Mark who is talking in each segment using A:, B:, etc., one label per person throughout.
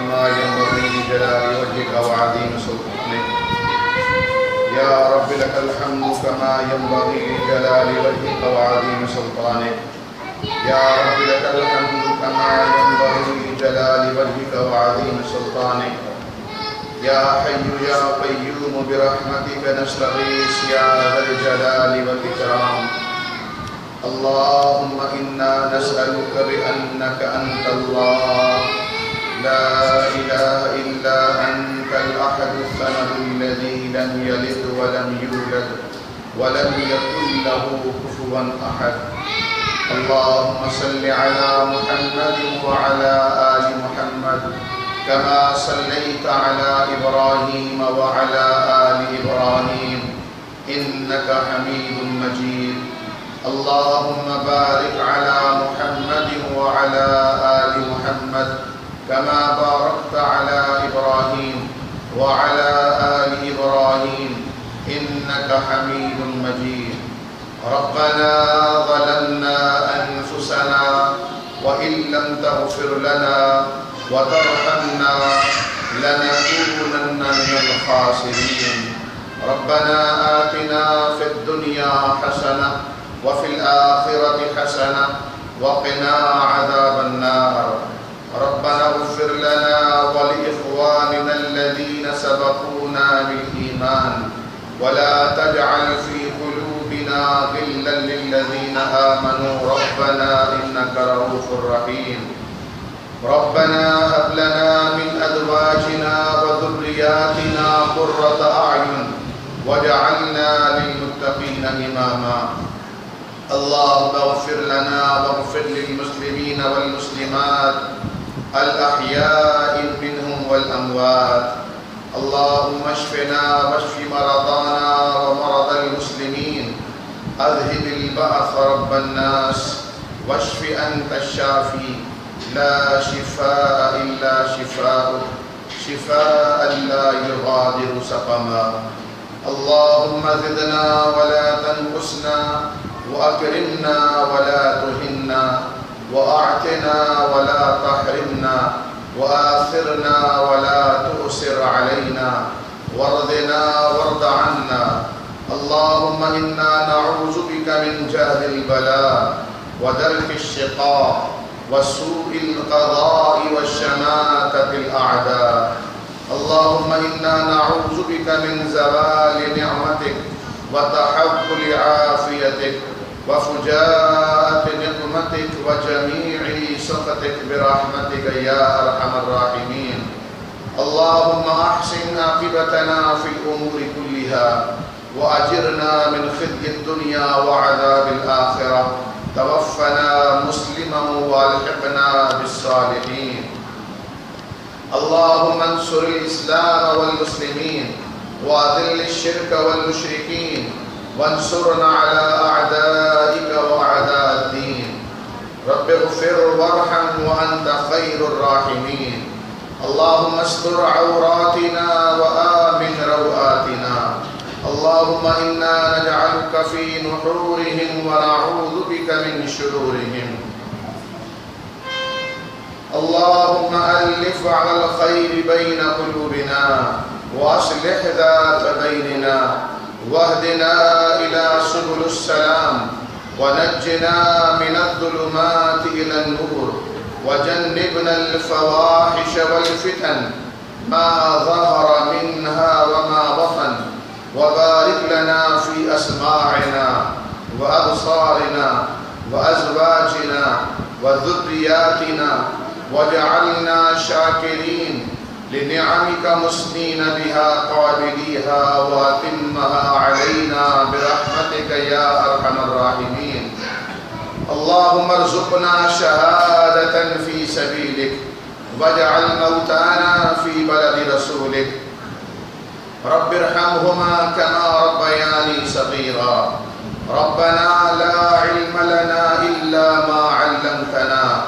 A: كما ينبغي لجلال وجهك وعظيم سلطانك. يا رب لك الحمد كما ينبغي لجلال وجهك وعظيم سلطانك. يا رب لك الحمد كما ينبغي لجلال وجهك وعظيم سلطانك. يا حي يا قيوم برحمتك نستغيث يا ذا الجلال والإكرام. اللهم إنا نسألك بأنك أنت الله لا إله إلا أنت الأحد الصمد الذي لم يلد ولم يولد ولم يكن له كفوا أحد. اللهم صل على محمد وعلى آل محمد كما صليت على إبراهيم وعلى آل إبراهيم إنك حميد مجيد. اللهم بارك على محمد وعلى آل محمد كما باركت على إبراهيم وعلى آل إبراهيم إنك حميد مجيد. ربنا ظلمنا أنفسنا وإن لم تغفر لنا وترحمنا لنكونن من الخاسرين. ربنا آتنا في الدنيا حسنة وفي الآخرة حسنة وقنا عذاب النار. ربنا اغفر لنا ولإخواننا الذين سبقونا بالإيمان ولا تجعل في قلوبنا غلا للذين آمنوا ربنا إنك رؤوف رحيم. ربنا هب لنا من أزواجنا وذرياتنا قرة أعين واجعلنا للمتقين إماما. اللهم اغفر لنا واغفر للمسلمين والمسلمات الأحياء منهم والأموات. اللهم اشفنا واشف مرضانا ومرضى المسلمين. أذهب البأس رب الناس واشف أنت الشافي لا شفاء إلا شفاءك شفاء لا يغادر سقما. اللهم زدنا ولا تنقصنا وأكرمنا ولا تهنا وأعطنا ولا تحرمنا وآثرنا ولا تؤثر علينا وارضنا وارض عنا. اللهم إنا نعوذ بك من جهد البلاء ودرك الشقاء وسوء القضاء والشماتة الأعداء. اللهم إنا نعوذ بك من زوال نعمتك وتحول عافيتك وفجاءة نقمتك وجميع سخطك برحمتك يا أرحم الراحمين. اللهم أحسن عاقبتنا في الأمور كلها وأجرنا من خزي الدنيا وعذاب الآخرة. توفنا مسلما والحقنا بالصالحين. اللهم انصر الإسلام والمسلمين وأذل الشرك والمشركين وانصرنا على أعدائك وأعداء الدين. رب اغفر وارحم وأنت خير الراحمين. اللهم استر عوراتنا وآمن روآتنا. اللهم إنا نجعلك في نحورهم ونعوذ بك من شرورهم. اللهم ألف على الخير بين قلوبنا وأصلح ذات بيننا واهدنا إلى سبل السلام ونجنا من الظلمات إلى النور وجنبنا الفواحش والفتن ما ظهر منها وما بطن. وبارك لنا في أسماعنا وأبصارنا وأزواجنا وذرياتنا واجعلنا شاكرين لنعمك مسنين بها قابليها واتمها علينا برحمتك يا أرحم الراحمين. اللهم ارزقنا شهادة في سبيلك واجعل موتانا في بلد رسولك. رب ارحمهما كما ربياني صغيرا. ربنا لا علم لنا إلا ما علمتنا.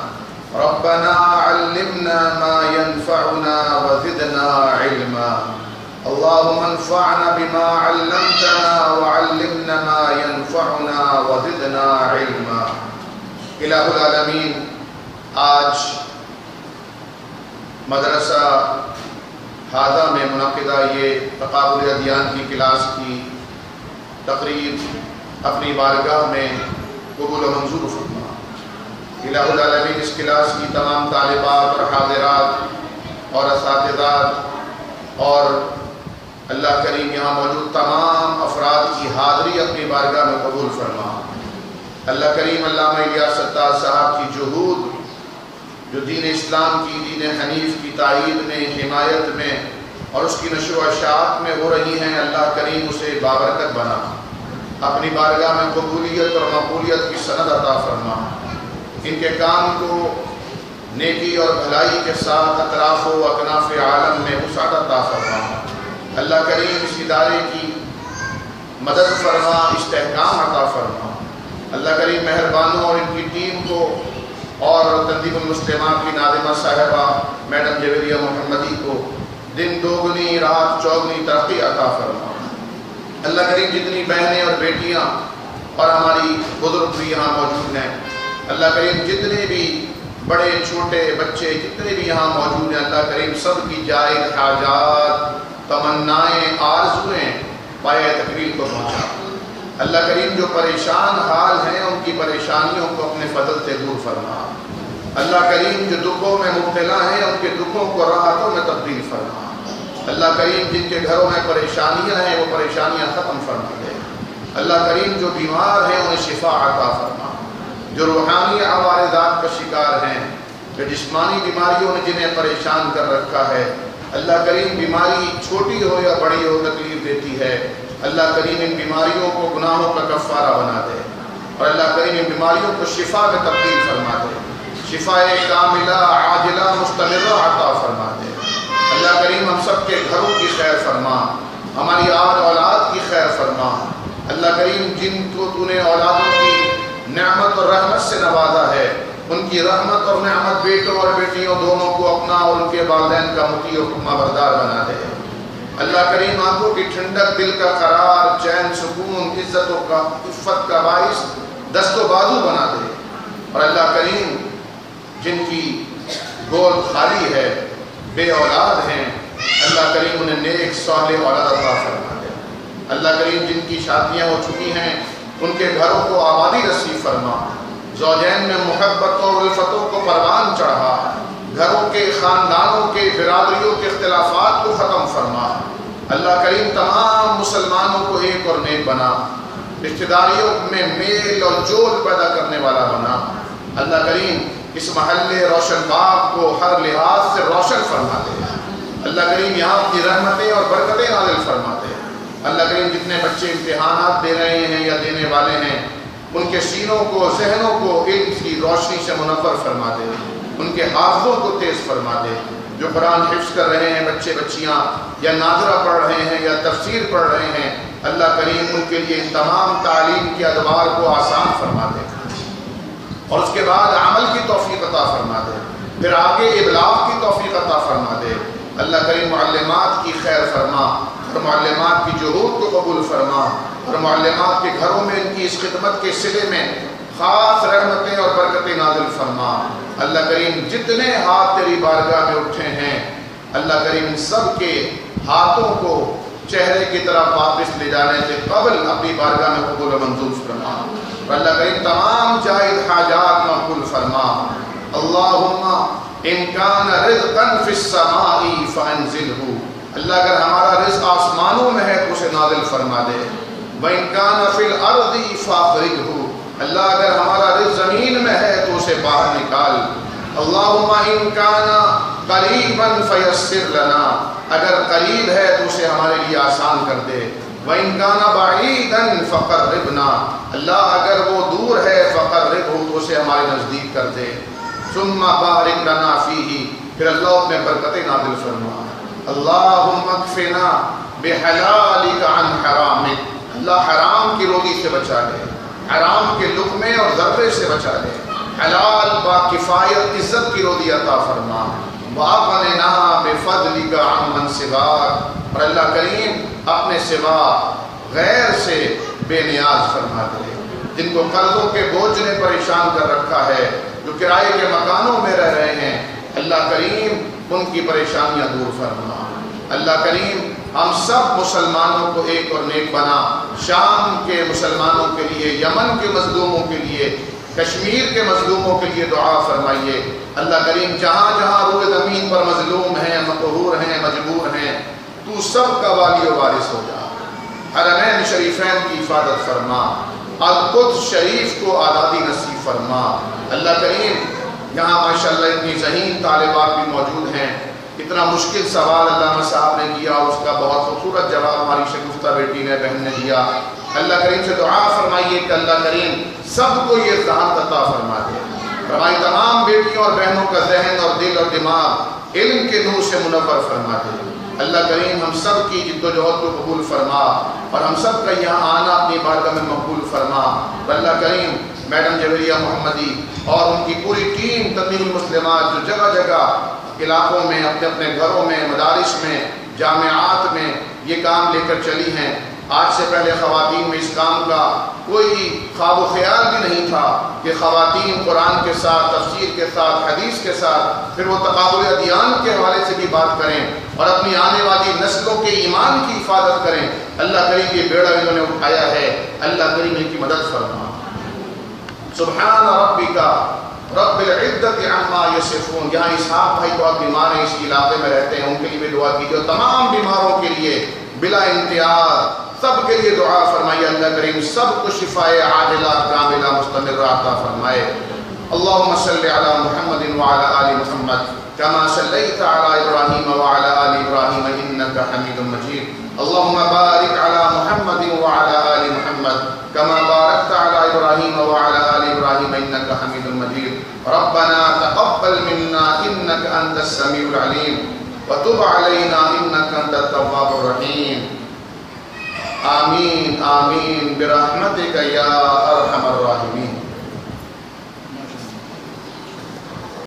A: ربنا علمنا ما ينفعنا وزدنا علما. اللهم انفعنا بما علمتنا وعلمنا ما ينفعنا وزدنا علما. الہ العالمین، آج مدرسہ ہادہ میں منعقدہ یہ تقابل ادیان کی کلاس کی تقریب اپنی بارگاہ میں قبول و منظور فرما۔ الہ العالمین اس کلاس کی تمام طالبات اور حاضرات اور اساتذات اور اللہ کریم یہاں موجود تمام افراد کی حاضری اپنی بارگاہ میں قبول فرما۔ اللہ کریم علامہ الیاس ستار صاحب کی جہود جو دین اسلام کی، دین حنیف کی تائید میں، حمایت میں اور اس کی نشر و اشاعت میں ہو رہی ہیں، اللہ کریم اسے بابرکت بنا، اپنی بارگاہ میں قبولیت اور مقبولیت کی سند عطا فرما، ان کے کام کو نیکی اور بھلائی کے ساتھ اطراف و اکناف عالم میں وسعت عطا فرما۔ اللہ کریم اس ادارے کی مدد فرما، استحکام عطا فرما۔ اللہ کریم مہربانوں اور ان کی ٹیم کو اور تنظیم المسلمات کی ناظمہ صاحبہ میڈم جویریہ محمدی کو دن دوگنی رات چوگنی ترقی عطا فرما۔ اللہ کریم جتنی بہنیں اور بیٹیاں اور ہماری بزرگ بھی یہاں موجود ہیں، اللہ کریم جتنے بھی بڑے چھوٹے بچے جتنے بھی یہاں موجود ہیں، اللہ کریم سب کی جائز حاجات، تمنائیں، آرزویں پائے تکمیل کو پہنچا۔ اللہ کریم جو پریشان حال ہیں ان کی پریشانیوں کو اپنے فضل سے دور فرما۔ اللہ کریم جو دکھوں میں مبتلا ہیں ان کے دکھوں کو راحتوں میں تبدیل فرما۔ اللہ کریم جن کے گھروں میں پریشانیاں ہیں وہ پریشانیاں ختم فرما دے۔ اللہ کریم جو بیمار ہیں انہیں شفا عطا فرما۔ جو روحانی عوارضات کا شکار ہیں، جو جسمانی بیماریوں نے جنہیں پریشان کر رکھا ہے، اللہ کریم بیماری چھوٹی ہو یا بڑی ہو تکلیف دیتی ہے، اللہ کریم ان بیماریوں کو گناہوں کا کفارہ بنا دے اور اللہ کریم ان بیماریوں کو شفا میں تبدیل فرما دے، شفا کاملہ عاجلہ مستمرہ عطا فرما دے۔ اللہ کریم ہم سب کے گھروں کی خیر فرما، ہماری آل اولاد کی خیر فرما۔ اللہ کریم جن کو تو نے اولادوں کی نعمت اور رحمت سے نوازا ہے، ان کی رحمت اور نعمت بیٹوں اور بیٹیوں دونوں کو اپنا اور ان کے والدین کا مطیع و فرما بردار بنا دے۔ اللہ کریم آنکھوں کی ٹھنڈک، دل کا قرار، چین، سکون، عزت و عفت کا باعث دست و بازو بنا دے۔ اور اللہ کریم جن کی گود خالی ہے، بے اولاد ہیں، اللہ کریم انہیں نیک صالح اولاد عطا فرما دے۔ اللہ کریم جن کی شادیاں ہو چکی ہیں ان کے گھروں کو آبادی نصیب فرما، زوجین میں محبت اور الفتوں کو پروان چڑھا، گھروں کے، خاندانوں کے، برادریوں کے اختلافات کو ختم فرما۔ اللہ کریم تمام مسلمانوں کو ایک اور نیک بنا، رشتہ داریوں میں میل اور جول پیدا کرنے والا بنا۔ اللہ کریم اس محلے روشن باغ کو ہر لحاظ سے روشن فرما دے۔ اللہ کریم یہاں اپنی رحمتیں اور برکتیں نازل فرما دے۔ اللہ کریم جتنے بچے امتحانات دے رہے ہیں یا دینے والے ہیں ان کے سینوں کو، ذہنوں کو علم کی روشنی سے منور فرما دے، ان کے حافظوں کو تیز فرما دے۔ جو قرآن حفظ کر رہے ہیں بچے بچیاں یا ناظرہ پڑھ رہے ہیں یا تفسیر پڑھ رہے ہیں، اللہ کریم ان کے لیے ان تمام تعلیم کے ادوار کو آسان فرما دے اور اس کے بعد عمل کی توفیق عطا فرما دے، پھر آگے ابلاغ کی توفیق عطا فرما دے۔ اللہ کریم معلمات کی خیر فرما اور معلمات کی جہود کو قبول فرما اور معلمات کے گھروں میں ان کی اس خدمت کے صلے میں خاص رحمتیں اور برکتیں نازل فرما۔ اللہ کریم جتنے ہاتھ تیری بارگاہ میں اٹھے ہیں، اللہ کریم ان سب کے ہاتھوں کو چہرے کی طرف واپس لے جانے سے قبل اپنی بارگاہ میں قبول و منظور فرما اور اللہ کریم تمام جائز حاجات مقبول فرما۔ اللہم ان کان رزقا فی السماء فانزلہ، اللہ اگر ہمارا رزق آسمانوں میں ہے تو اسے نازل فرما دے۔ وَإِن كَانَ فِي الْأَرْضِ فَأَخْرِجْهُ، اللہ اگر ہمارا رزق زمین میں ہے تو اسے باہر نکال۔ اللہم ان کان قریبا فیسر لنا، اگر قریب ہے تو اسے ہمارے لیے آسان کر دے۔ وَإِن كَانَ بَعِيدًا فَقَرِّبْنَا، اللہ اگر وہ دور ہے فَقَرِّبْهُ تو اسے ہمارے نزدیک کر دے۔ ثُمَّ بَارِكْ لَنَا فِيهِ، پھر اللہ اپنے برکتیں نازل فرما۔ اللہم اکفنا بحلالک عن حرامک، اللہ حرام کی روزی سے بچا لے، حرام کے لقمے اور ذرے سے بچا لے، حلال با کفایت عزت کی روزی عطا فرما۔ وَأَغْنِنَا بِفَضْلِكَ عَمَّنْ سِوَاكَ، اور اللہ کریم اپنے سوا غیر سے بے نیاز فرما دے۔ جن کو قرضوں کے بوجھ نے پریشان کر رکھا ہے، جو کرائے کے مکانوں میں رہ رہے ہیں، اللہ کریم ان کی پریشانیاں دور فرما۔ اللہ کریم ہم سب مسلمانوں کو ایک اور نیک بنا، شام کے مسلمانوں کے لیے، یمن کے مظلوموں کے لیے، کشمیر کے مظلوموں کے لیے دعا فرمائیے۔ اللہ کریم جہاں جہاں روئے زمین پر مظلوم ہیں، مقہور ہیں، مجبور ہیں، تو سب کا والی و وارث ہو جا۔ حرمین شریفین کی حفاظت فرما، القدس شریف کو آزادی نصیب فرما۔ اللہ کریم یہاں ماشاءاللہ اتنی ذہین طالبات بھی موجود ہیں، اتنا مشکل سوال علامہ صاحب نے کیا، اس کا بہت خوبصورت جواب ہماری شگفتہ بیٹی نے، بہن نے دیا۔ اللہ کریم سے دعا فرمائیے کہ اللہ کریم سب کو یہ ذہانت عطا فرما دے، ہماری تمام بیٹیوں اور بہنوں کا ذہن اور دل اور دماغ علم کے نور سے منور فرما دے۔ اللہ کریم ہم سب کی جد و جہد کو قبول فرما، اور ہم سب کا یہاں آنا اپنی بارگاہ میں مقبول فرما۔ اللہ کریم میڈم جویریہ محمدی اور ان کی پوری ٹیم تنظیم المسلمات جو جگہ جگہ علاقوں میں، اپنے اپنے گھروں میں، مدارس میں، جامعات میں یہ کام لے کر چلی ہیں، آج سے پہلے خواتین میں اس کام کا کوئی خواب و خیال بھی نہیں تھا کہ خواتین قرآن کے ساتھ، تفسیر کے ساتھ، حدیث کے ساتھ، پھر وہ تقابل ادیان کے حوالے سے بھی بات کریں اور اپنی آنے والی نسلوں کے ایمان کی حفاظت کریں۔ اللہ کریم یہ بیڑا انہوں نے اٹھایا ہے، اللہ کریم ان کی مدد فرما۔ سبحان ربک رب العزت عما یصفون۔ یہاں اسحاق بھائی بہت بیمار ہیں، اس علاقے میں رہتے ہیں، ان کے لیے بھی دعا کیجیے، تمام بیماروں کے لیے بلا امتیاز سب کے لیے دعا فرمائیے۔ اللہ کریم سب کو شفائے عاجلہ کاملہ مستمرہ عطا فرمائے۔ اللہم صلی علی محمد وعلی آل محمد کما صلیت علی ابراہیم وعلی آل ابراہیم انک حمید مجید۔ اللہم بارک علی محمد وعلی آل محمد کما بارکت علی ابراہیم وعلی آل ابراہیم انک حمید مجید۔ ربنا تقبل منا انک انت السمیع العلیم وتب علینا انک انت التواب الرحیم۔ آمین آمین برحمتک یا ارحم الراحمین۔